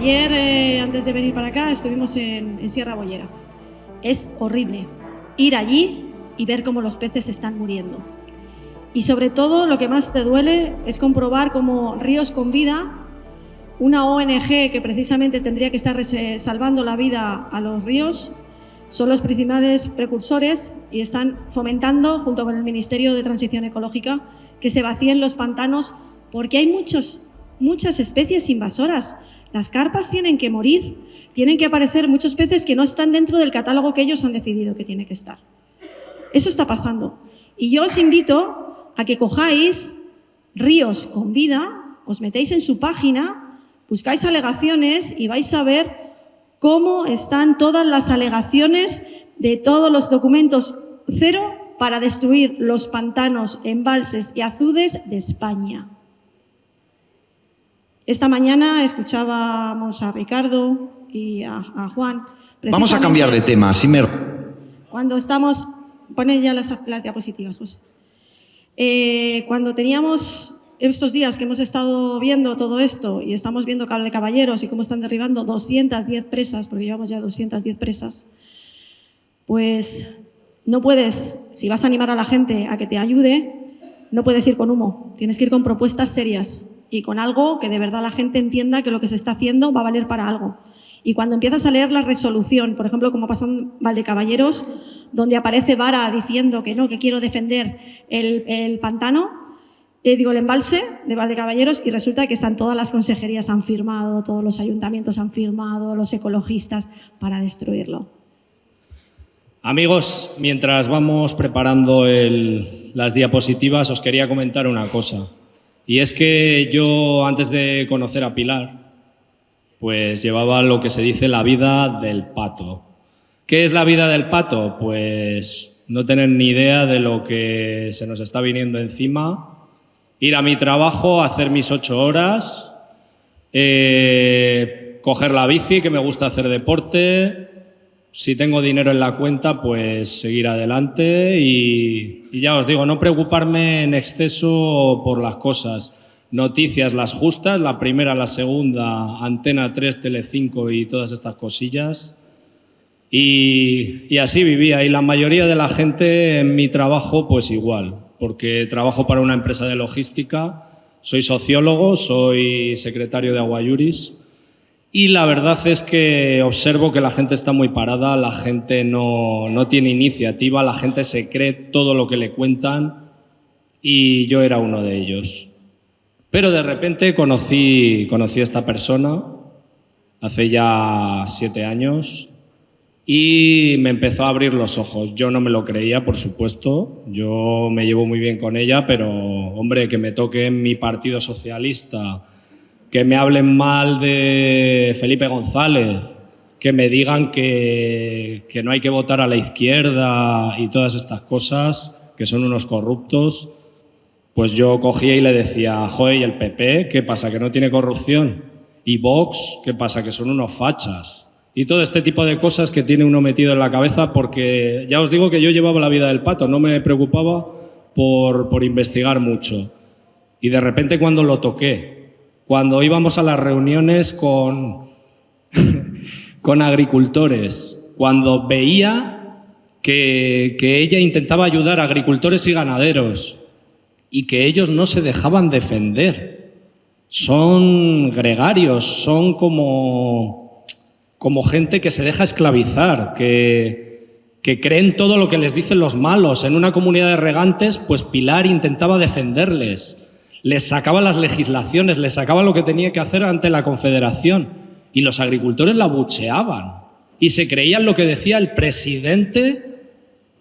ayer, antes de venir para acá, estuvimos en Sierra Bollera. Es horrible ir allí y ver cómo los peces están muriendo. Y sobre todo, lo que más te duele es comprobar cómo Ríos con Vida, una ONG que precisamente tendría que estar salvando la vida a los ríos, son los principales precursores y están fomentando, junto con el Ministerio de Transición Ecológica, que se vacíen los pantanos, porque hay muchas especies invasoras. Las carpas tienen que morir, tienen que aparecer muchos peces que no están dentro del catálogo que ellos han decidido que tiene que estar. Eso está pasando. Y yo os invito a que cojáis Ríos con Vida, os metéis en su página, buscáis alegaciones y vais a ver cómo están todas las alegaciones de todos los documentos cero para destruir los pantanos, embalses y azudes de España. Esta mañana escuchábamos a Ricardo y a Juan. Vamos a cambiar de tema, Simer. Cuando estamos... Ponen ya las diapositivas, José. Cuando teníamos estos días que hemos estado viendo todo esto y estamos viendo Cable Caballeros y cómo están derribando 210 presas, porque llevamos ya 210 presas, pues no puedes, si vas a animar a la gente a que te ayude, no puedes ir con humo, tienes que ir con propuestas serias y con algo que de verdad la gente entienda que lo que se está haciendo va a valer para algo. Y cuando empiezas a leer la resolución, por ejemplo, como pasó en Valdecaballeros, donde aparece Vara diciendo que no, que quiero defender el pantano, el embalse de Valdecaballeros, y resulta que están todas las consejerías han firmado, todos los ayuntamientos han firmado, los ecologistas, para destruirlo. Amigos, mientras vamos preparando las diapositivas, os quería comentar una cosa. Y es que yo, antes de conocer a Pilar, pues llevaba lo que se dice la vida del pato. ¿Qué es la vida del pato? Pues no tener ni idea de lo que se nos está viniendo encima, ir a mi trabajo, hacer mis 8 horas, coger la bici, que me gusta hacer deporte, si tengo dinero en la cuenta, pues seguir adelante y ya os digo, no preocuparme en exceso por las cosas. Noticias las justas, la primera, la segunda, Antena 3, Telecinco y todas estas cosillas. Y así vivía, y la mayoría de la gente en mi trabajo pues igual, porque trabajo para una empresa de logística, soy sociólogo, soy secretario de Aguayuris y la verdad es que observo que la gente está muy parada, la gente no tiene iniciativa, la gente se cree todo lo que le cuentan y yo era uno de ellos. Pero de repente conocí a esta persona hace ya 7 años y me empezó a abrir los ojos. Yo no me lo creía, por supuesto. Yo me llevo muy bien con ella, pero, hombre, que me toque en mi partido socialista, que me hablen mal de Felipe González, que me digan que no hay que votar a la izquierda y todas estas cosas, que son unos corruptos, pues yo cogía y le decía, joder, ¿y el PP qué pasa, que no tiene corrupción? ¿Y Vox qué pasa, que son unos fachas? Y todo este tipo de cosas que tiene uno metido en la cabeza, porque ya os digo que yo llevaba la vida del pato, no me preocupaba por investigar mucho. Y de repente cuando lo toqué, cuando íbamos a las reuniones con agricultores, cuando veía que ella intentaba ayudar a agricultores y ganaderos y que ellos no se dejaban defender, son gregarios, son como gente que se deja esclavizar, que creen todo lo que les dicen los malos. En una comunidad de regantes, pues Pilar intentaba defenderles, les sacaba las legislaciones, les sacaba lo que tenía que hacer ante la Confederación y los agricultores la abucheaban y se creían lo que decía el presidente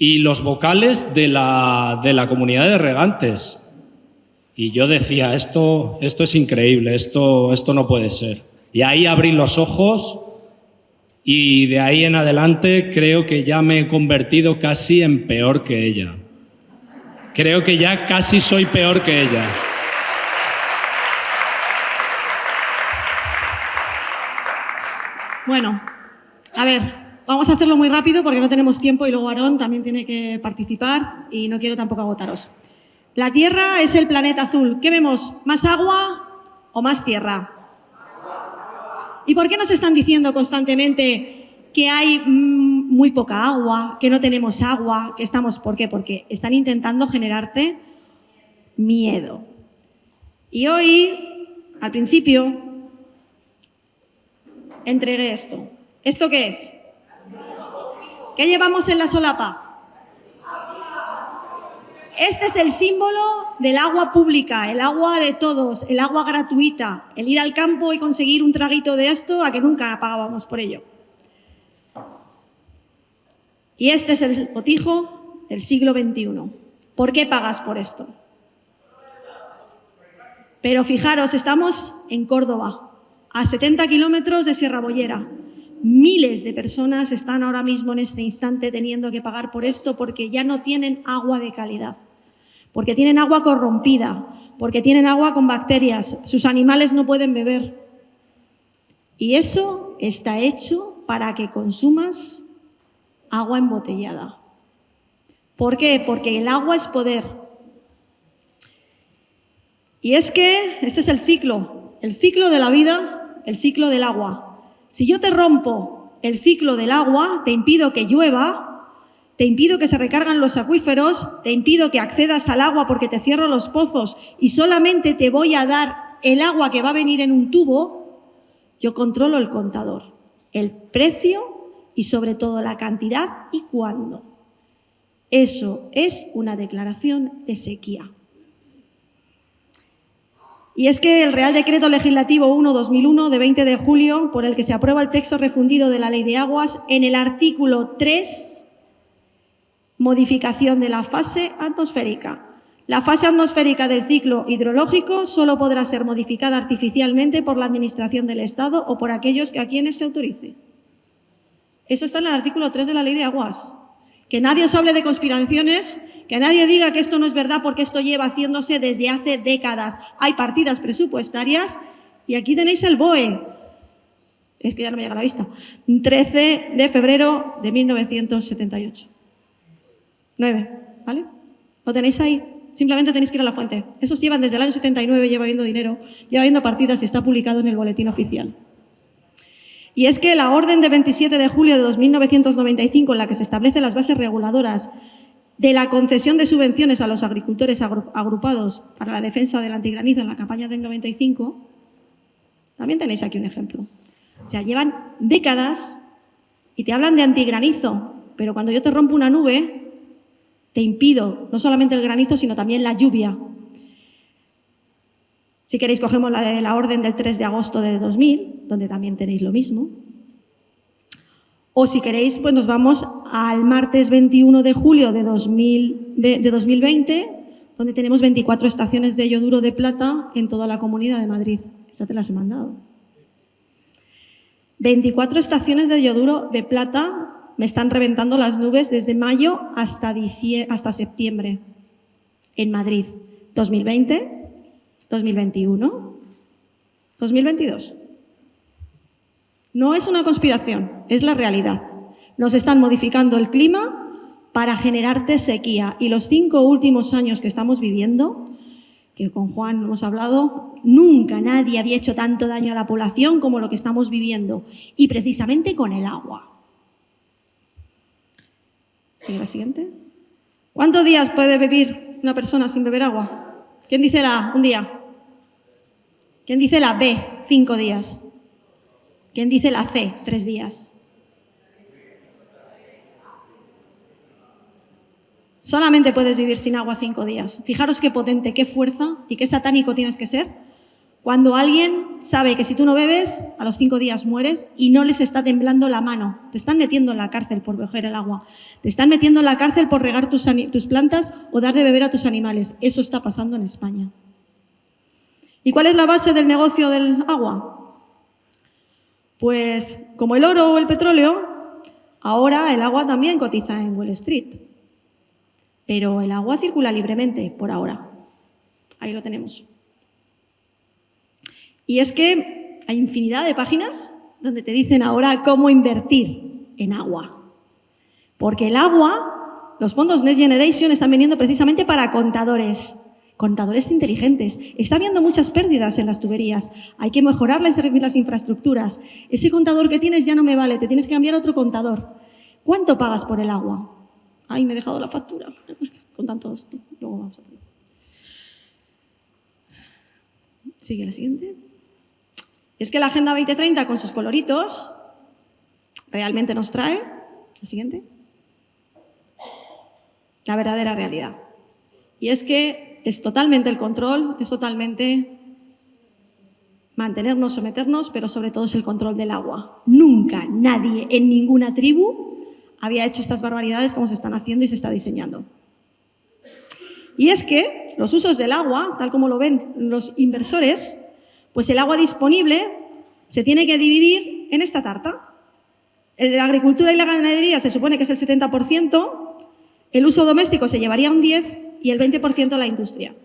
y los vocales de la comunidad de regantes. Y yo decía, esto es increíble, esto no puede ser. Y ahí abrí los ojos y de ahí en adelante creo que ya me he convertido casi en peor que ella. Creo que ya casi soy peor que ella. Bueno, a ver, vamos a hacerlo muy rápido porque no tenemos tiempo y luego Aarón también tiene que participar y no quiero tampoco agotaros. La Tierra es el planeta azul. ¿Qué vemos? ¿Más agua o más tierra? ¿Y por qué nos están diciendo constantemente que hay muy poca agua, que no tenemos agua, que estamos... ¿Por qué? Porque están intentando generarte miedo. Y hoy, al principio, entregué esto. ¿Esto qué es? ¿Qué llevamos en la solapa? Este es el símbolo del agua pública, el agua de todos, el agua gratuita, el ir al campo y conseguir un traguito de esto a que nunca pagábamos por ello. Y este es el botijo del siglo XXI. ¿Por qué pagas por esto? Pero fijaros, estamos en Córdoba, a 70 kilómetros de Sierra Bollera. Miles de personas están ahora mismo en este instante teniendo que pagar por esto porque ya no tienen agua de calidad, porque tienen agua corrompida, porque tienen agua con bacterias, sus animales no pueden beber. Y eso está hecho para que consumas agua embotellada. ¿Por qué? Porque el agua es poder. Y es que este es el ciclo de la vida, el ciclo del agua. Si yo te rompo el ciclo del agua, te impido que llueva, te impido que se recargan los acuíferos, te impido que accedas al agua porque te cierro los pozos y solamente te voy a dar el agua que va a venir en un tubo, yo controlo el contador, el precio y sobre todo la cantidad y cuándo. Eso es una declaración de sequía. Y es que el Real Decreto Legislativo 1/2001 de 20 de julio, por el que se aprueba el texto refundido de la Ley de Aguas, en el artículo 3, modificación de la fase atmosférica. La fase atmosférica del ciclo hidrológico solo podrá ser modificada artificialmente por la Administración del Estado o por aquellos a quienes se autorice. Eso está en el artículo 3 de la Ley de Aguas. Que nadie os hable de conspiraciones, que nadie diga que esto no es verdad porque esto lleva haciéndose desde hace décadas. Hay partidas presupuestarias y aquí tenéis el BOE. Es que ya no me llega a la vista. 13 de febrero de 1978. 9, ¿vale? Lo tenéis ahí. Simplemente tenéis que ir a la fuente. Esos llevan desde el año 79, lleva habiendo dinero, lleva habiendo partidas y está publicado en el boletín oficial. Y es que la orden de 27 de julio de 1995, en la que se establecen las bases reguladoras de la concesión de subvenciones a los agricultores agrupados para la defensa del antigranizo en la campaña del 95, también tenéis aquí un ejemplo. O sea, llevan décadas y te hablan de antigranizo, pero cuando yo te rompo una nube, te impido no solamente el granizo, sino también la lluvia. Si queréis, cogemos la orden del 3 de agosto de 2000, donde también tenéis lo mismo. O si queréis, pues nos vamos al martes 21 de julio de 2020, donde tenemos 24 estaciones de yoduro de plata en toda la Comunidad de Madrid. Esta te las he mandado. 24 estaciones de yoduro de plata me están reventando las nubes desde mayo hasta septiembre en Madrid. 2020, 2021, 2022. No es una conspiración, es la realidad. Nos están modificando el clima para generarte sequía. Y los 5 últimos años que estamos viviendo, que con Juan hemos hablado, nunca nadie había hecho tanto daño a la población como lo que estamos viviendo. Y precisamente con el agua. ¿Sigue la siguiente? ¿Cuántos días puede vivir una persona sin beber agua? ¿Quién dice la A? Un día. ¿Quién dice la B? 5 días. ¿Quién dice la C? 3 días. Solamente puedes vivir sin agua 5 días. Fijaros qué potente, qué fuerza y qué satánico tienes que ser cuando alguien sabe que si tú no bebes, a los 5 días mueres y no les está temblando la mano. Te están metiendo en la cárcel por beber el agua. Te están metiendo en la cárcel por regar tus plantas o dar de beber a tus animales. Eso está pasando en España. ¿Y cuál es la base del negocio del agua? Pues como el oro o el petróleo, ahora el agua también cotiza en Wall Street. Pero el agua circula libremente por ahora. Ahí lo tenemos. Y es que hay infinidad de páginas donde te dicen ahora cómo invertir en agua. Porque el agua, los fondos Next Generation están viniendo precisamente para contadores Contadores inteligentes. Está habiendo muchas pérdidas en las tuberías. Hay que mejorar las infraestructuras. Ese contador que tienes ya no me vale, te tienes que cambiar a otro contador. ¿Cuánto pagas por el agua? Ay, me he dejado la factura. Con tanto esto. Luego vamos a poner. Sigue la siguiente. Es que la Agenda 2030 con sus coloritos realmente nos trae, la siguiente, la verdadera realidad. Y es que es totalmente el control, es totalmente mantenernos, someternos, pero sobre todo es el control del agua. Nunca nadie en ninguna tribu había hecho estas barbaridades como se están haciendo y se está diseñando. Y es que los usos del agua, tal como lo ven los inversores, pues el agua disponible se tiene que dividir en esta tarta. La agricultura y la ganadería se supone que es el 70%, el uso doméstico se llevaría un 10% y el 20% la industria.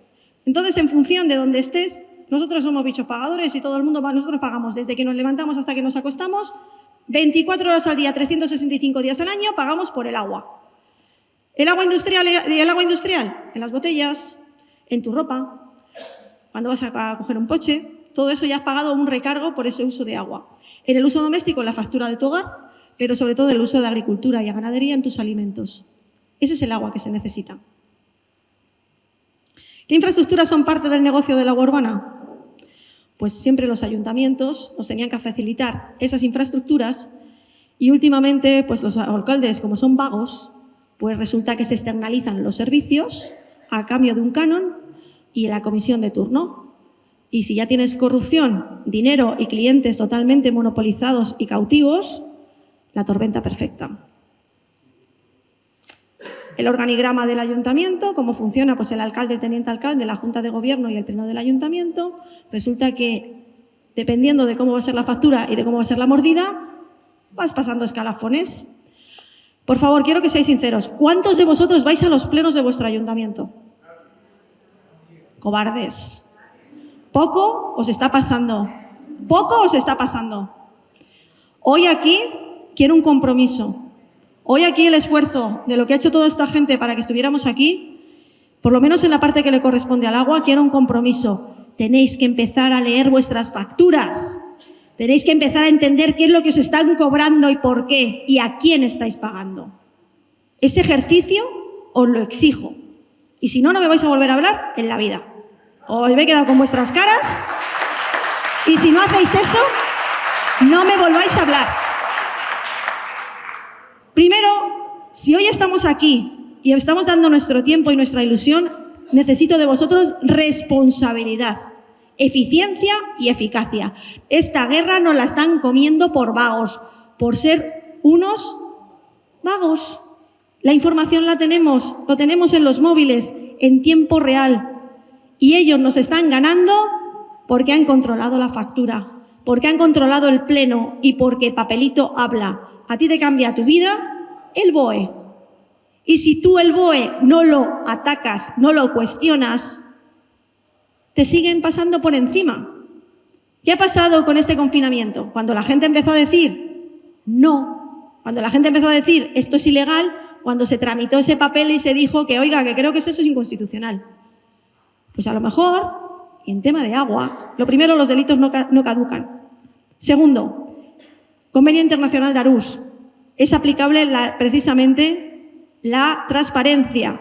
Entonces, en función de donde estés, nosotros somos bichos pagadores y todo el mundo, nosotros pagamos desde que nos levantamos hasta que nos acostamos, 24 horas al día, 365 días al año, pagamos por el agua. El agua industrial, en las botellas, en tu ropa, cuando vas a coger un coche, todo eso ya has pagado un recargo por ese uso de agua. En el uso doméstico, en la factura de tu hogar, pero sobre todo en el uso de agricultura y ganadería en tus alimentos. Ese es el agua que se necesita. ¿Qué infraestructuras son parte del negocio del agua urbana? Pues siempre los ayuntamientos nos tenían que facilitar esas infraestructuras y últimamente pues los alcaldes, como son vagos, pues resulta que se externalizan los servicios a cambio de un canon y la comisión de turno. Y si ya tienes corrupción, dinero y clientes totalmente monopolizados y cautivos, la tormenta perfecta. El organigrama del ayuntamiento, cómo funciona, pues el alcalde, el teniente alcalde, la junta de gobierno y el pleno del ayuntamiento. Resulta que, dependiendo de cómo va a ser la factura y de cómo va a ser la mordida, vas pasando escalafones. Por favor, quiero que seáis sinceros. ¿Cuántos de vosotros vais a los plenos de vuestro ayuntamiento? Cobardes. ¿Poco os está pasando? ¿Poco os está pasando? Hoy aquí quiero un compromiso. Hoy aquí el esfuerzo de lo que ha hecho toda esta gente para que estuviéramos aquí, por lo menos en la parte que le corresponde al agua, quiero un compromiso. Tenéis que empezar a leer vuestras facturas. Tenéis que empezar a entender qué es lo que os están cobrando y por qué y a quién estáis pagando. Ese ejercicio os lo exijo. Y si no, no me vais a volver a hablar en la vida. Os me he quedado con vuestras caras y si no hacéis eso, no me volváis a hablar. Primero, si hoy estamos aquí y estamos dando nuestro tiempo y nuestra ilusión, necesito de vosotros responsabilidad, eficiencia y eficacia. Esta guerra nos la están comiendo por vagos, por ser unos vagos. La información la tenemos, lo tenemos en los móviles, en tiempo real. Y ellos nos están ganando porque han controlado la factura, porque han controlado el pleno y porque papelito habla. A ti te cambia tu vida el BOE. Y si tú el BOE no lo atacas, no lo cuestionas, te siguen pasando por encima. ¿Qué ha pasado con este confinamiento? Cuando la gente empezó a decir no, cuando la gente empezó a decir esto es ilegal, cuando se tramitó ese papel y se dijo que, oiga, que creo que eso es inconstitucional. Pues a lo mejor, en tema de agua, lo primero, los delitos no caducan. Segundo, Convenio Internacional de Aarhus. Es aplicable precisamente la transparencia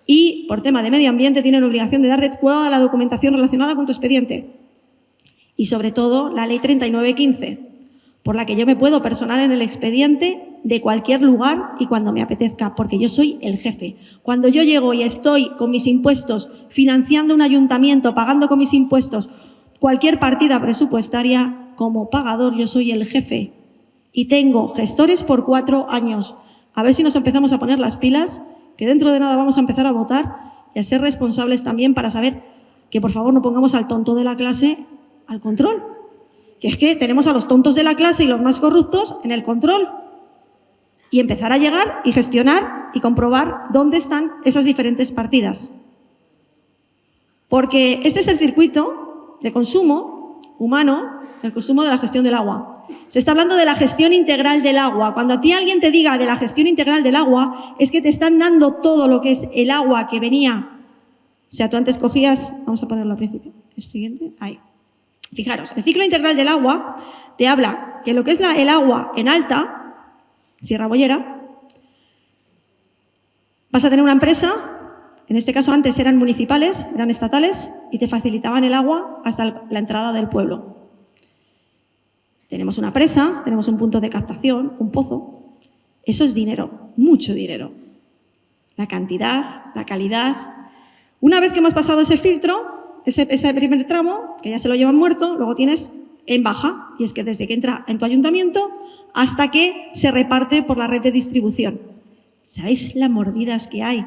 y, por tema de medio ambiente, tienen la obligación de darte toda la documentación relacionada con tu expediente. Y, sobre todo, la Ley 3915, por la que yo me puedo personar en el expediente de cualquier lugar y cuando me apetezca, porque yo soy el jefe. Cuando yo llego y estoy con mis impuestos financiando un ayuntamiento, pagando con mis impuestos cualquier partida presupuestaria, como pagador yo soy el jefe. Y tengo gestores por 4 años. A ver si nos empezamos a poner las pilas, que dentro de nada vamos a empezar a votar y a ser responsables también para saber que, por favor, no pongamos al tonto de la clase al control. Que es que tenemos a los tontos de la clase y los más corruptos en el control. Y empezar a llegar y gestionar y comprobar dónde están esas diferentes partidas. Porque este es el circuito de consumo humano, el consumo de la gestión del agua. Se está hablando de la gestión integral del agua. Cuando a ti alguien te diga de la gestión integral del agua, es que te están dando todo lo que es el agua que venía sea, tú antes cogías, vamos a ponerlo al principio, el siguiente, ahí. Fijaros, el ciclo integral del agua te habla que lo que es el agua en alta, Sierra Bollera, vas a tener una empresa, en este caso antes eran municipales, eran estatales, y te facilitaban el agua hasta la entrada del pueblo. Tenemos una presa, tenemos un punto de captación, un pozo. Eso es dinero, mucho dinero. La cantidad, la calidad. Una vez que hemos pasado ese filtro, ese primer tramo, que ya se lo llevan muerto, luego tienes en baja, y es que desde que entra en tu ayuntamiento hasta que se reparte por la red de distribución. ¿Sabéis las mordidas que hay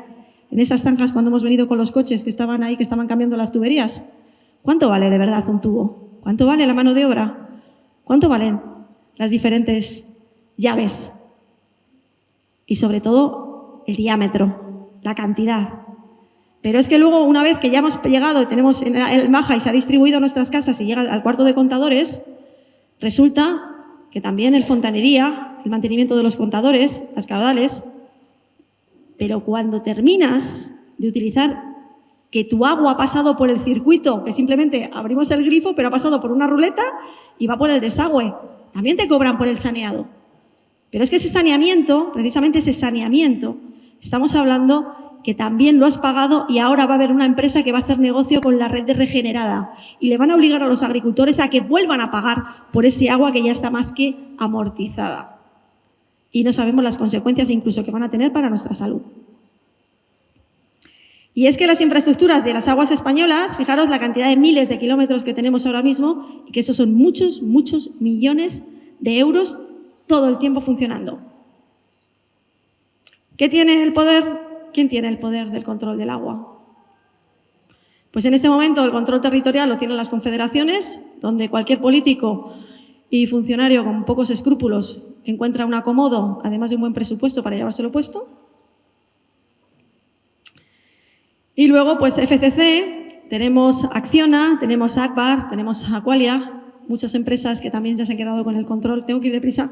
en esas zanjas cuando hemos venido con los coches que estaban ahí, que estaban cambiando las tuberías? ¿Cuánto vale de verdad un tubo? ¿Cuánto vale la mano de obra? ¿Cuánto valen las diferentes llaves? Y sobre todo, el diámetro, la cantidad. Pero es que luego, una vez que ya hemos llegado y tenemos en baja y se ha distribuido a nuestras casas y llega al cuarto de contadores, resulta que también el fontanería, el mantenimiento de los contadores, las caudales, pero cuando terminas de utilizar que tu agua ha pasado por el circuito, que simplemente abrimos el grifo, pero ha pasado por una ruleta y va por el desagüe, también te cobran por el saneado. Pero es que ese saneamiento, precisamente ese saneamiento, estamos hablando que también lo has pagado y ahora va a haber una empresa que va a hacer negocio con la red de regenerada y le van a obligar a los agricultores a que vuelvan a pagar por ese agua que ya está más que amortizada. Y no sabemos las consecuencias incluso que van a tener para nuestra salud. Y es que las infraestructuras de las aguas españolas, fijaros la cantidad de miles de kilómetros que tenemos ahora mismo, y que esos son muchos, muchos millones de euros todo el tiempo funcionando. ¿Qué tiene el poder? ¿Quién tiene el poder del control del agua? Pues en este momento el control territorial lo tienen las confederaciones, donde cualquier político y funcionario con pocos escrúpulos encuentra un acomodo, además de un buen presupuesto para llevárselo puesto. Y luego, pues FCC, tenemos Acciona, tenemos Agbar, tenemos Aqualia, muchas empresas que también ya se han quedado con el control. Tengo que ir deprisa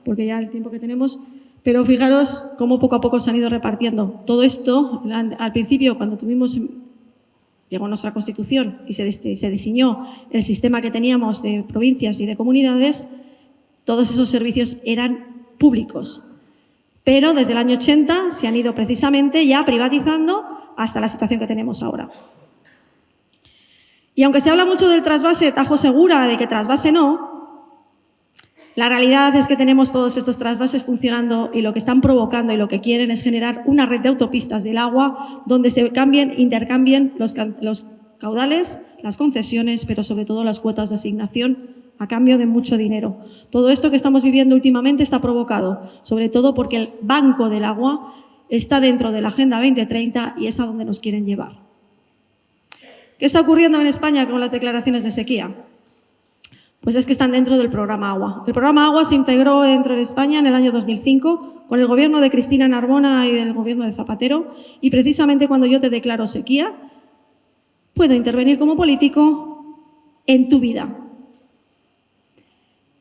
porque ya el tiempo que tenemos, pero fijaros cómo poco a poco se han ido repartiendo. Todo esto, al principio, cuando llegó nuestra Constitución y se diseñó el sistema que teníamos de provincias y de comunidades, todos esos servicios eran públicos. Pero desde el año 80 se han ido precisamente ya privatizando hasta la situación que tenemos ahora. Y aunque se habla mucho del trasvase Tajo Segura, de que trasvase no, la realidad es que tenemos todos estos trasvases funcionando y lo que están provocando y lo que quieren es generar una red de autopistas del agua donde se intercambien los caudales, las concesiones, pero sobre todo las cuotas de asignación a cambio de mucho dinero. Todo esto que estamos viviendo últimamente está provocado, sobre todo porque el Banco del Agua está dentro de la Agenda 2030 y es a donde nos quieren llevar. ¿Qué está ocurriendo en España con las declaraciones de sequía? Pues es que están dentro del programa Agua. El programa Agua se integró dentro de España en el año 2005 con el gobierno de Cristina Narbona y del gobierno de Zapatero, y precisamente cuando yo te declaro sequía, puedo intervenir como político en tu vida.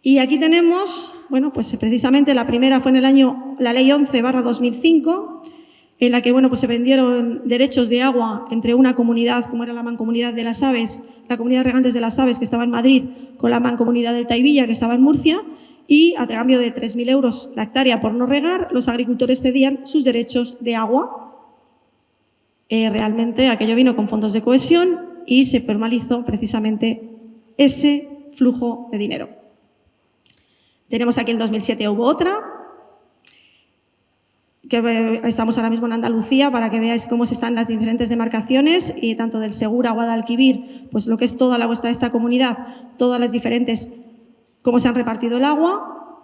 Y aquí tenemos, bueno, pues precisamente la primera fue en la Ley 11/2005, en la que, bueno, pues se vendieron derechos de agua entre una comunidad, como era la Mancomunidad de las Aves, la Comunidad de Regantes de las Aves, que estaba en Madrid, con la Mancomunidad del Taivilla, que estaba en Murcia, y a cambio de 3.000 euros la hectárea por no regar, los agricultores cedían sus derechos de agua. Realmente aquello vino con fondos de cohesión y se formalizó precisamente ese flujo de dinero. Tenemos aquí en 2007 hubo otra, que estamos ahora mismo en Andalucía para que veáis cómo están las diferentes demarcaciones, y tanto del Segura, Guadalquivir, pues lo que es toda la vuestra esta comunidad, todas las diferentes, cómo se han repartido el agua.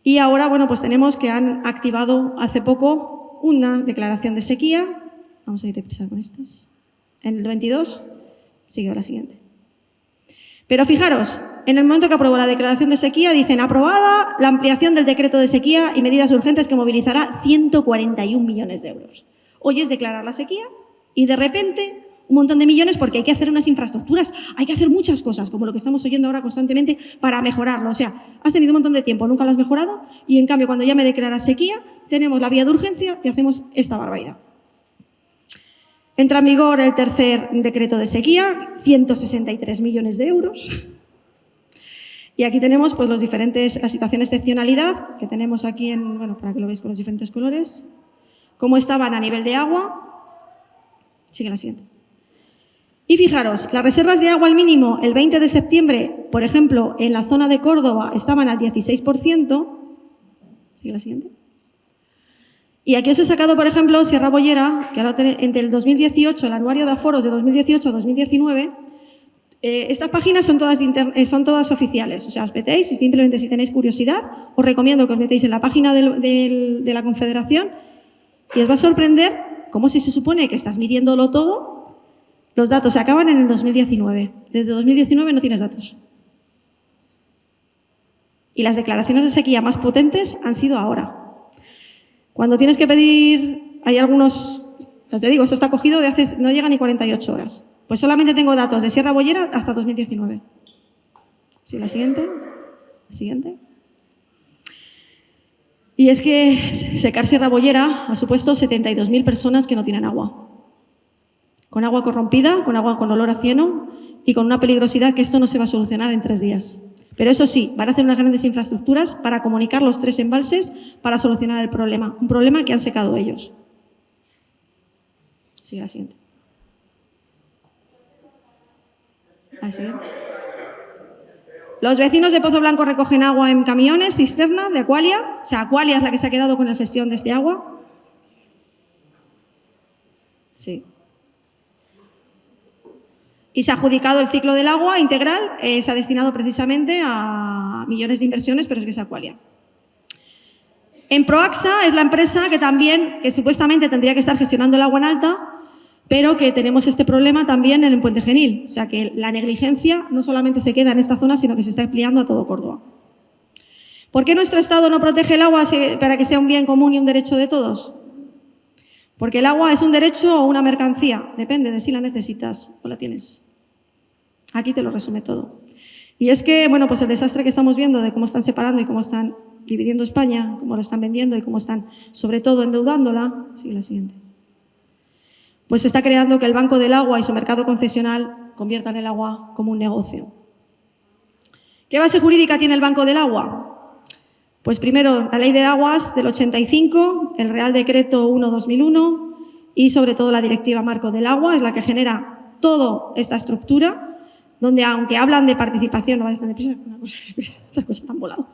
Y ahora, bueno, pues tenemos que han activado hace poco una declaración de sequía. Vamos a ir deprisa con estas. En el 22, sigue la siguiente. Pero fijaros, en el momento que aprobó la declaración de sequía, dicen aprobada la ampliación del decreto de sequía y medidas urgentes que movilizará 141 millones de euros. Hoy es declarar la sequía y de repente un montón de millones porque hay que hacer unas infraestructuras, hay que hacer muchas cosas, como lo que estamos oyendo ahora constantemente, para mejorarlo. O sea, has tenido un montón de tiempo, nunca lo has mejorado, y en cambio cuando ya me declaras sequía, tenemos la vía de urgencia y hacemos esta barbaridad. Entra en vigor el tercer decreto de sequía, 163 millones de euros. Y aquí tenemos pues, las situaciones de excepcionalidad que tenemos aquí, para que lo veáis con los diferentes colores. Cómo estaban a nivel de agua. Sigue la siguiente. Y fijaros, las reservas de agua al mínimo el 20 de septiembre, por ejemplo, en la zona de Córdoba estaban al 16%. Sigue la siguiente. Y aquí os he sacado, por ejemplo, Sierra Bollera, que ahora entre el 2018, el anuario de aforos de 2018 a 2019, estas páginas son todas oficiales. O sea, os metéis y simplemente si tenéis curiosidad, os recomiendo que os metéis en la página de la Confederación y os va a sorprender cómo si se supone que estás midiéndolo todo, los datos se acaban en el 2019. Desde 2019 no tienes datos. Y las declaraciones de sequía más potentes han sido ahora. Cuando tienes que pedir, hay algunos, os te digo, esto está cogido de hace, no llega ni 48 horas. Pues solamente tengo datos de Sierra Bollera hasta 2019. Sí, la siguiente. La siguiente. Y es que secar Sierra Bollera ha supuesto 72.000 personas que no tienen agua. Con agua corrompida, con agua con olor a cieno y con una peligrosidad que esto no se va a solucionar en 3 días. Pero eso sí, van a hacer unas grandes infraestructuras para comunicar los 3 embalses para solucionar el problema. Un problema que han secado ellos. Sigue la siguiente. La siguiente. Los vecinos de Pozo Blanco recogen agua en camiones, cisterna de Aqualia. O sea, Aqualia es la que se ha quedado con la gestión de este agua. Sí. Y se ha adjudicado el ciclo del agua integral, se ha destinado precisamente a millones de inversiones, pero es que es Aqualia. En Proaxa es la empresa que supuestamente tendría que estar gestionando el agua en alta, pero que tenemos este problema también en el Puente Genil. O sea que la negligencia no solamente se queda en esta zona, sino que se está ampliando a todo Córdoba. ¿Por qué nuestro Estado no protege el agua para que sea un bien común y un derecho de todos? Porque el agua es un derecho o una mercancía, depende de si la necesitas o la tienes. Aquí te lo resume todo. Y es que, pues el desastre que estamos viendo de cómo están separando y cómo están dividiendo España, cómo lo están vendiendo y cómo están, sobre todo, endeudándola. Sigue la siguiente. Pues se está creando que el Banco del Agua y su mercado concesional conviertan el agua como un negocio. ¿Qué base jurídica tiene el Banco del Agua? Pues primero, la Ley de Aguas del 85, el Real Decreto 1/2001 y sobre todo la Directiva Marco del Agua, es la que genera toda esta estructura, donde aunque hablan de participación, no va a estar deprisa, esta cosa tan volada.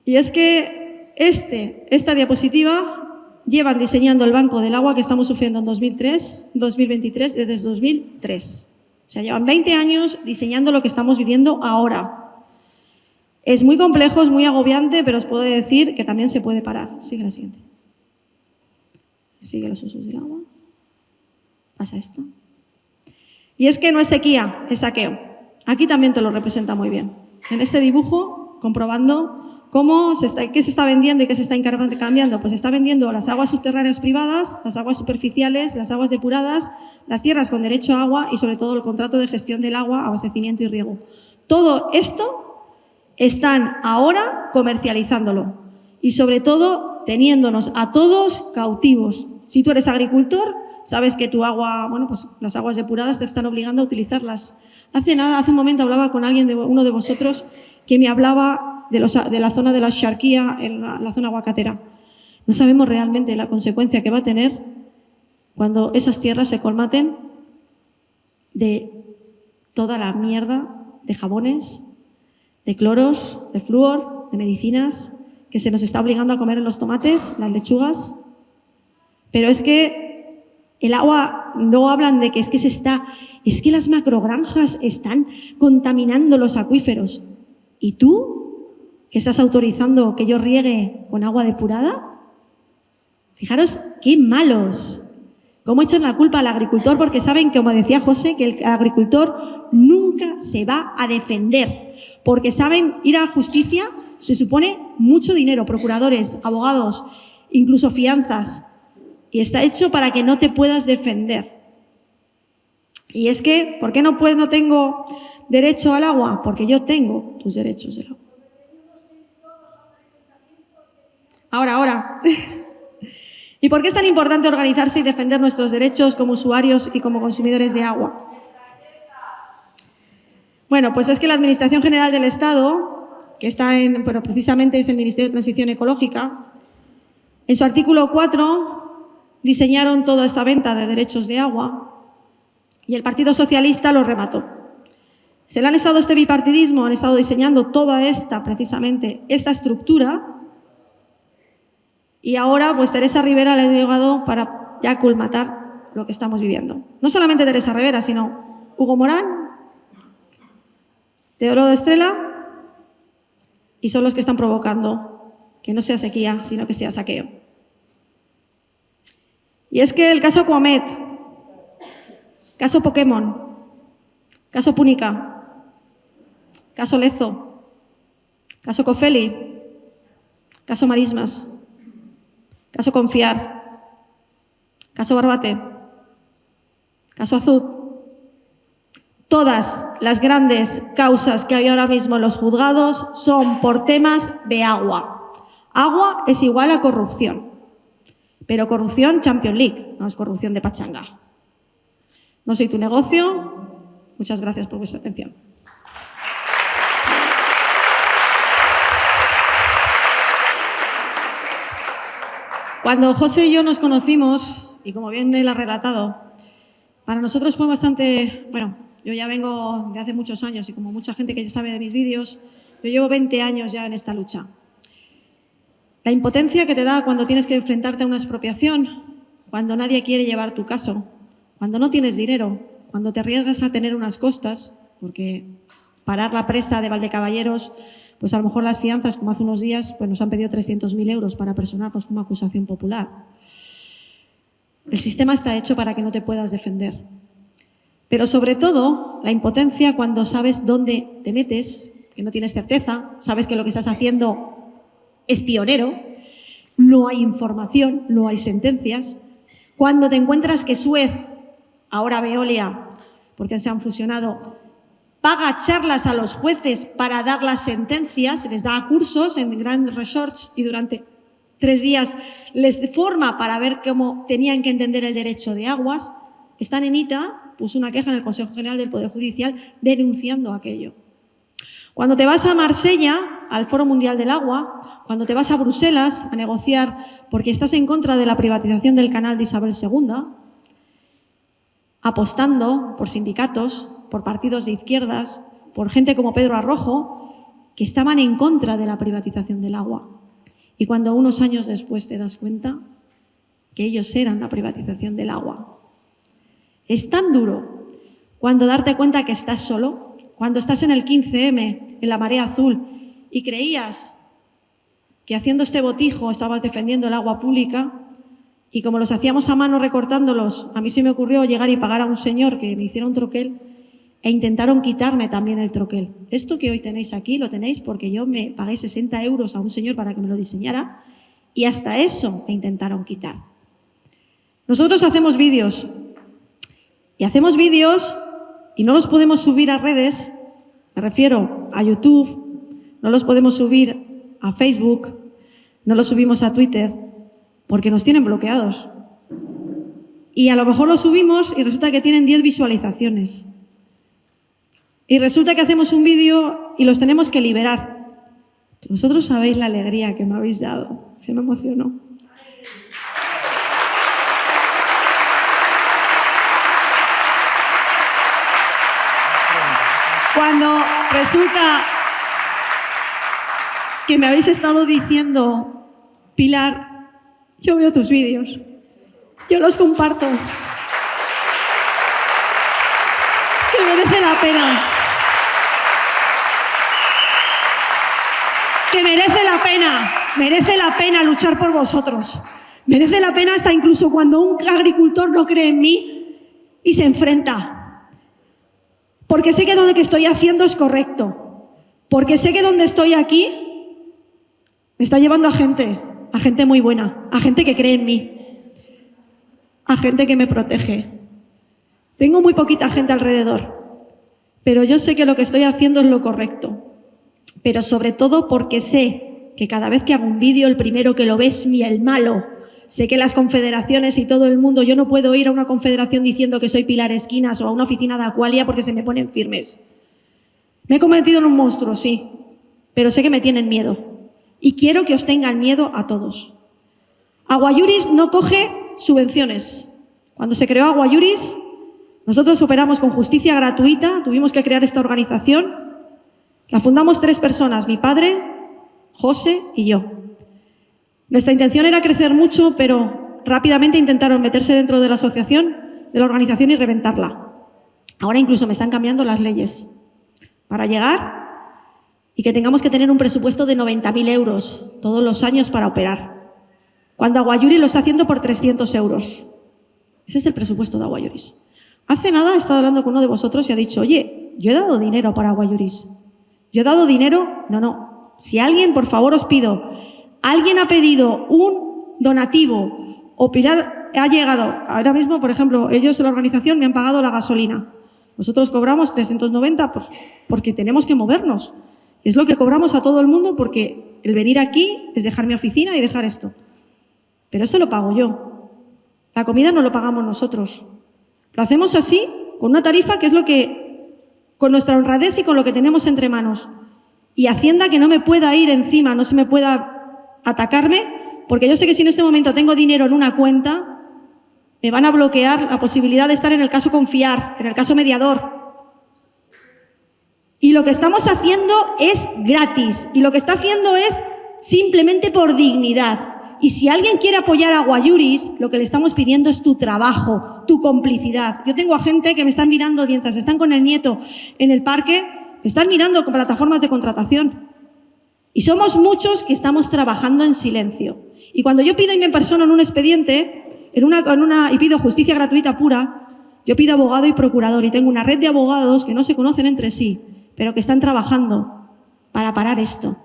Y es que esta diapositiva llevan diseñando el Banco del Agua que estamos sufriendo en 2023, desde 2003. O sea, llevan 20 años diseñando lo que estamos viviendo ahora. Es muy complejo, es muy agobiante, pero os puedo decir que también se puede parar. Sigue la siguiente. Sigue los usos del agua. Pasa esto. Y es que no es sequía, es saqueo. Aquí también te lo representa muy bien. En este dibujo, comprobando qué se está vendiendo y qué se está cambiando. Pues se está vendiendo las aguas subterráneas privadas, las aguas superficiales, las aguas depuradas, las tierras con derecho a agua y sobre todo el contrato de gestión del agua, abastecimiento y riego. Todo esto están ahora comercializándolo y sobre todo teniéndonos a todos cautivos. Si tú eres agricultor, sabes que tu agua, pues las aguas depuradas te están obligando a utilizarlas. Hace un momento hablaba con uno de vosotros que me hablaba de la zona de la Axarquía, en la zona aguacatera. No sabemos realmente la consecuencia que va a tener cuando esas tierras se colmaten de toda la mierda de jabones, de cloros, de flúor, de medicinas, que se nos está obligando a comer en los tomates, las lechugas. Pero es que el agua, no hablan de que es que las macrogranjas están contaminando los acuíferos. ¿Y tú, que estás autorizando que yo riegue con agua depurada? Fijaros qué malos. Cómo echan la culpa al agricultor porque saben, como decía José, que el agricultor nunca se va a defender. Porque saben, ir a la justicia se supone mucho dinero, procuradores, abogados, incluso fianzas. Y está hecho para que no te puedas defender. Y es que, ¿por qué no tengo derecho al agua? Porque yo tengo tus derechos del agua. ¿Y por qué es tan importante organizarse y defender nuestros derechos como usuarios y como consumidores de agua? Bueno, pues es que la Administración General del Estado, que está precisamente es el Ministerio de Transición Ecológica, en su artículo 4 diseñaron toda esta venta de derechos de agua y el Partido Socialista lo remató. Se le han estado este bipartidismo, han estado diseñando toda precisamente esta estructura, y ahora pues Teresa Rivera le ha llegado para ya colmatar lo que estamos viviendo. No solamente Teresa Rivera, sino Hugo Morán, Teodoro Estrella, y son los que están provocando que no sea sequía, sino que sea saqueo. Y es que el caso Aquamed, caso Pokémon, caso Púnica, caso Lezo, caso Cofeli, caso Marismas, caso Confiar, caso Barbate, caso Azud, todas las grandes causas que hay ahora mismo en los juzgados son por temas de agua. Agua es igual a corrupción, pero corrupción Champions League, no es corrupción de pachanga. No soy tu negocio. Muchas gracias por vuestra atención. Cuando José y yo nos conocimos, y como bien él ha relatado, para nosotros fue bastante... Bueno, yo ya vengo de hace muchos años y como mucha gente que ya sabe de mis vídeos, yo llevo 20 años ya en esta lucha. La impotencia que te da cuando tienes que enfrentarte a una expropiación, cuando nadie quiere llevar tu caso, cuando no tienes dinero, cuando te arriesgas a tener unas costas, porque parar la presa de Valdecaballeros, pues a lo mejor las fianzas, como hace unos días, pues nos han pedido 300.000 euros para personarnos como acusación popular. El sistema está hecho para que no te puedas defender. Pero sobre todo, la impotencia cuando sabes dónde te metes, que no tienes certeza, sabes que lo que estás haciendo es pionero, no hay información, no hay sentencias. Cuando te encuentras que Suez, ahora Veolia, porque se han fusionado, paga charlas a los jueces para dar las sentencias, les da cursos en Grand Resorts y durante 3 días les forma para ver cómo tenían que entender el derecho de aguas. Esta nenita puso una queja en el Consejo General del Poder Judicial denunciando aquello. Cuando te vas a Marsella, al Foro Mundial del Agua, cuando te vas a Bruselas a negociar porque estás en contra de la privatización del canal de Isabel II, apostando por sindicatos, por partidos de izquierdas, por gente como Pedro Arrojo, que estaban en contra de la privatización del agua. Y cuando unos años después te das cuenta que ellos eran la privatización del agua. Es tan duro cuando darte cuenta que estás solo, cuando estás en el 15M, en la marea azul, y creías que haciendo este botijo estabas defendiendo el agua pública, y como los hacíamos a mano recortándolos, a mí se me ocurrió llegar y pagar a un señor que me hiciera un troquel, e intentaron quitarme también el troquel. Esto que hoy tenéis aquí lo tenéis porque yo me pagué 60 euros a un señor para que me lo diseñara, y hasta eso me intentaron quitar. Nosotros hacemos vídeos, y no los podemos subir a redes, me refiero a YouTube, no los podemos subir a Facebook, no los subimos a Twitter, porque nos tienen bloqueados. Y a lo mejor los subimos y resulta que tienen 10 visualizaciones. Y resulta que hacemos un vídeo y los tenemos que liberar. Vosotros sabéis la alegría que me habéis dado. Se me emocionó. Cuando resulta que me habéis estado diciendo, Pilar, yo veo tus vídeos, yo los comparto, que merece la pena, merece la pena luchar por vosotros, merece la pena hasta incluso cuando un agricultor no cree en mí y se enfrenta. Porque sé que lo que estoy haciendo es correcto. Porque sé que donde estoy aquí me está llevando a gente muy buena, a gente que cree en mí, a gente que me protege. Tengo muy poquita gente alrededor, pero yo sé que lo que estoy haciendo es lo correcto. Pero sobre todo porque sé que cada vez que hago un vídeo, el primero que lo ve es el malo, Sé que las confederaciones y todo el mundo, yo no puedo ir a una confederación diciendo que soy Pilar Esquinas o a una oficina de Aqualia porque se me ponen firmes. Me he convertido en un monstruo, sí, pero sé que me tienen miedo. Y quiero que os tengan miedo a todos. Aguayuris no coge subvenciones. Cuando se creó Aguayuris, nosotros operamos con justicia gratuita, tuvimos que crear esta organización. La fundamos 3 personas, mi padre, José y yo. Nuestra intención era crecer mucho, pero rápidamente intentaron meterse dentro de la asociación, de la organización y reventarla. Ahora incluso me están cambiando las leyes para llegar y que tengamos que tener un presupuesto de 90.000 euros todos los años para operar. Cuando Aguayuris lo está haciendo por 300 euros. Ese es el presupuesto de Aguayuris. Hace nada he estado hablando con uno de vosotros y ha dicho, oye, yo he dado dinero para Aguayuris. ¿Yo he dado dinero? No. Si alguien, por favor, os pido, alguien ha pedido un donativo o Pilar ha llegado, ahora mismo, por ejemplo, ellos en la organización me han pagado la gasolina. Nosotros cobramos 390 pues, porque tenemos que movernos. Es lo que cobramos a todo el mundo porque el venir aquí es dejar mi oficina y dejar esto. Pero eso lo pago yo. La comida no lo pagamos nosotros. Lo hacemos así, con una tarifa que es lo que, con nuestra honradez y con lo que tenemos entre manos. Y Hacienda que no me pueda ir encima, no se me pueda atacarme, porque yo sé que si en este momento tengo dinero en una cuenta, me van a bloquear la posibilidad de estar en el caso confiar, en el caso mediador. Y lo que estamos haciendo es gratis. Y lo que está haciendo es simplemente por dignidad. Y si alguien quiere apoyar a Aguayuris, lo que le estamos pidiendo es tu trabajo, tu complicidad. Yo tengo a gente que me están mirando mientras están con el nieto en el parque, me están mirando con plataformas de contratación. Y somos muchos que estamos trabajando en silencio. Y cuando yo pido y me persono en un expediente, y pido justicia gratuita pura, yo pido abogado y procurador y tengo una red de abogados que no se conocen entre sí, pero que están trabajando para parar esto.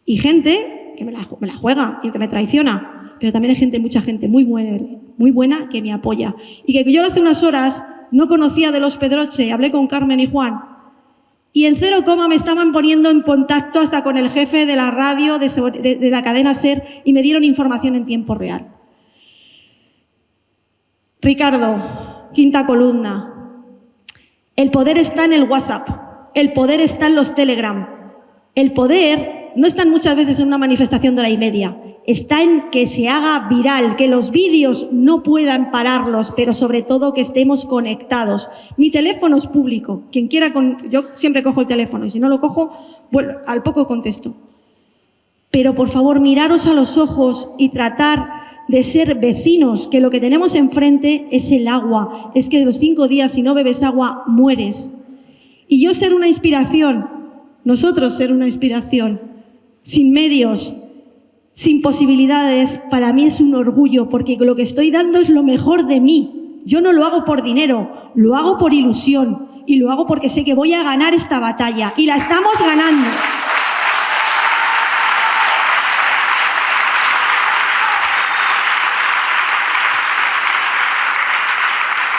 Y gente que me la juega y que me traiciona, pero también hay gente, mucha gente muy buena que me apoya. Y que yo hace unas horas no conocía de los Pedroche, hablé con Carmen y Juan, y en 0, me estaban poniendo en contacto hasta con el jefe de la radio de la cadena SER y me dieron información en tiempo real. Ricardo, quinta columna. El poder está en el WhatsApp, el poder está en los Telegram. El poder no está muchas veces en una manifestación de 1:30, está en que se haga viral, que los vídeos no puedan pararlos, pero sobre todo que estemos conectados. Mi teléfono es público, quien quiera, yo siempre cojo el teléfono y si no lo cojo, bueno, al poco contesto. Pero por favor, miraros a los ojos y tratar de ser vecinos, que lo que tenemos enfrente es el agua. Es que de los 5 días, si no bebes agua, mueres. Y yo ser una inspiración, nosotros ser una inspiración, sin medios, sin posibilidades, para mí es un orgullo, porque lo que estoy dando es lo mejor de mí. Yo no lo hago por dinero, lo hago por ilusión y lo hago porque sé que voy a ganar esta batalla y la estamos ganando.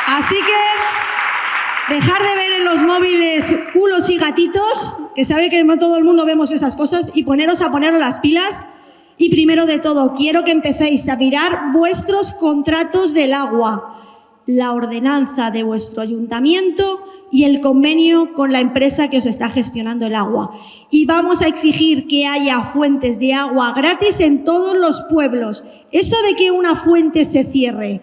Así que dejar de ver en los móviles culos y gatitos, que sabe que no todo el mundo vemos esas cosas, y poneros las pilas. Y primero de todo, quiero que empecéis a mirar vuestros contratos del agua, la ordenanza de vuestro ayuntamiento y el convenio con la empresa que os está gestionando el agua. Y vamos a exigir que haya fuentes de agua gratis en todos los pueblos. Eso de que una fuente se cierre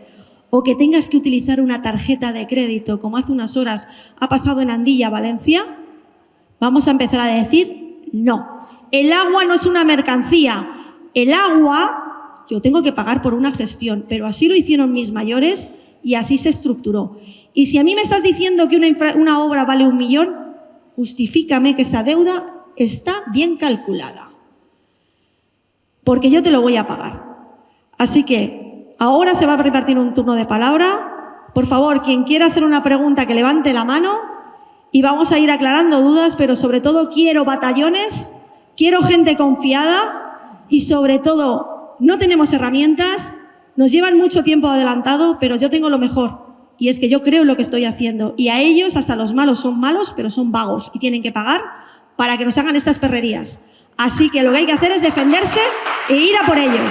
o que tengas que utilizar una tarjeta de crédito, como hace unas horas ha pasado en Andilla, Valencia, vamos a empezar a decir no. El agua no es una mercancía. El agua, yo tengo que pagar por una gestión, pero así lo hicieron mis mayores y así se estructuró. Y si a mí me estás diciendo que una obra vale 1 millón, justifícame que esa deuda está bien calculada, porque yo te lo voy a pagar. Así que ahora se va a repartir un turno de palabra. Por favor, quien quiera hacer una pregunta que levante la mano y vamos a ir aclarando dudas, pero sobre todo quiero batallones, quiero gente confiada. Y sobre todo, no tenemos herramientas, nos llevan mucho tiempo adelantado, pero yo tengo lo mejor. Y es que yo creo en lo que estoy haciendo. Y a ellos, hasta los malos son malos, pero son vagos. Y tienen que pagar para que nos hagan estas perrerías. Así que lo que hay que hacer es defenderse e ir a por ellos.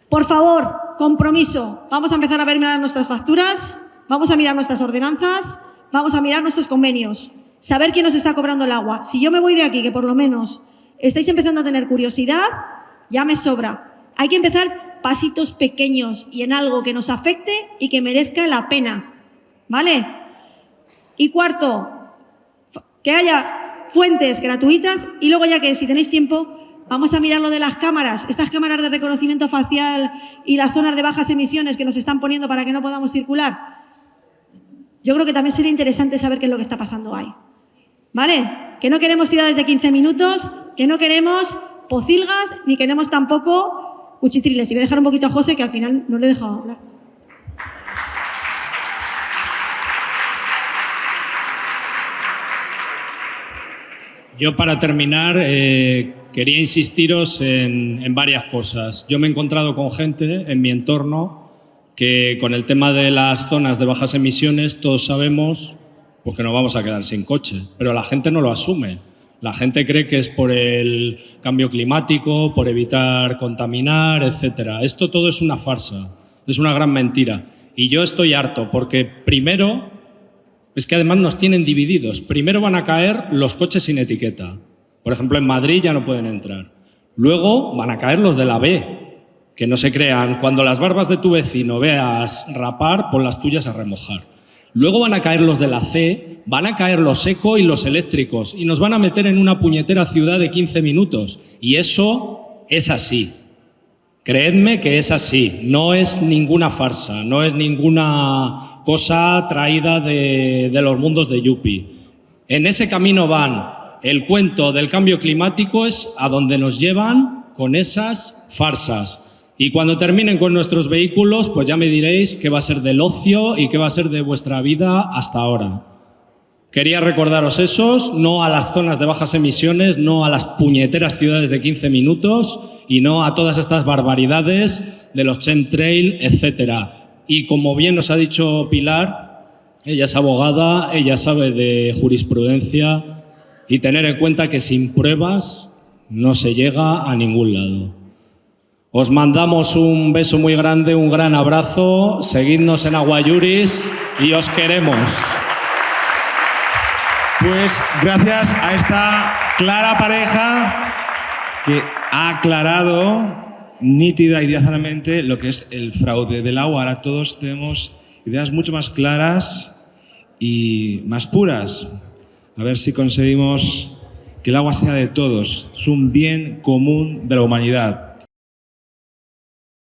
Por favor, compromiso. Vamos a empezar a ver mirar nuestras facturas, vamos a mirar nuestras ordenanzas, vamos a mirar nuestros convenios, saber quién nos está cobrando el agua. Si yo me voy de aquí, que por lo menos estáis empezando a tener curiosidad, ya me sobra. Hay que empezar pasitos pequeños y en algo que nos afecte y que merezca la pena, ¿vale? Y cuarto, que haya fuentes gratuitas y luego ya que si tenéis tiempo vamos a mirar lo de las cámaras, estas cámaras de reconocimiento facial y las zonas de bajas emisiones que nos están poniendo para que no podamos circular. Yo creo que también sería interesante saber qué es lo que está pasando ahí, ¿vale? Que no queremos ciudades de 15 minutos, que no queremos pocilgas ni queremos tampoco cuchitriles. Y voy a dejar un poquito a José que al final no le he dejado hablar. Yo para terminar quería insistiros en varias cosas. Yo me he encontrado con gente en mi entorno que con el tema de las zonas de bajas emisiones todos sabemos pues, que nos vamos a quedar sin coche, pero la gente no lo asume. La gente cree que es por el cambio climático, por evitar contaminar, etc. Esto todo es una farsa, es una gran mentira. Y yo estoy harto porque primero... Es que además nos tienen divididos. Primero van a caer los coches sin etiqueta. Por ejemplo, en Madrid ya no pueden entrar. Luego van a caer los de la B, que no se crean. Cuando las barbas de tu vecino veas rapar, pon las tuyas a remojar. Luego van a caer los de la C, van a caer los eco y los eléctricos y nos van a meter en una puñetera ciudad de 15 minutos. Y eso es así. Creedme que es así. No es ninguna farsa, no es ninguna cosa traída de los mundos de Yuppie. En ese camino van. El cuento del cambio climático es a donde nos llevan con esas farsas. Y cuando terminen con nuestros vehículos, pues ya me diréis qué va a ser del ocio y qué va a ser de vuestra vida hasta ahora. Quería recordaros esos, no a las zonas de bajas emisiones, no a las puñeteras ciudades de 15 minutos y no a todas estas barbaridades de los chemtrail, etcétera. Y como bien nos ha dicho Pilar, ella es abogada, ella sabe de jurisprudencia y tener en cuenta que sin pruebas no se llega a ningún lado. Os mandamos un beso muy grande, un gran abrazo, seguidnos en Aguayuris y os queremos. Pues gracias a esta clara pareja que ha aclarado nítida y diáfanamente lo que es el fraude del agua. Ahora todos tenemos ideas mucho más claras y más puras. A ver si conseguimos que el agua sea de todos. Es un bien común de la humanidad.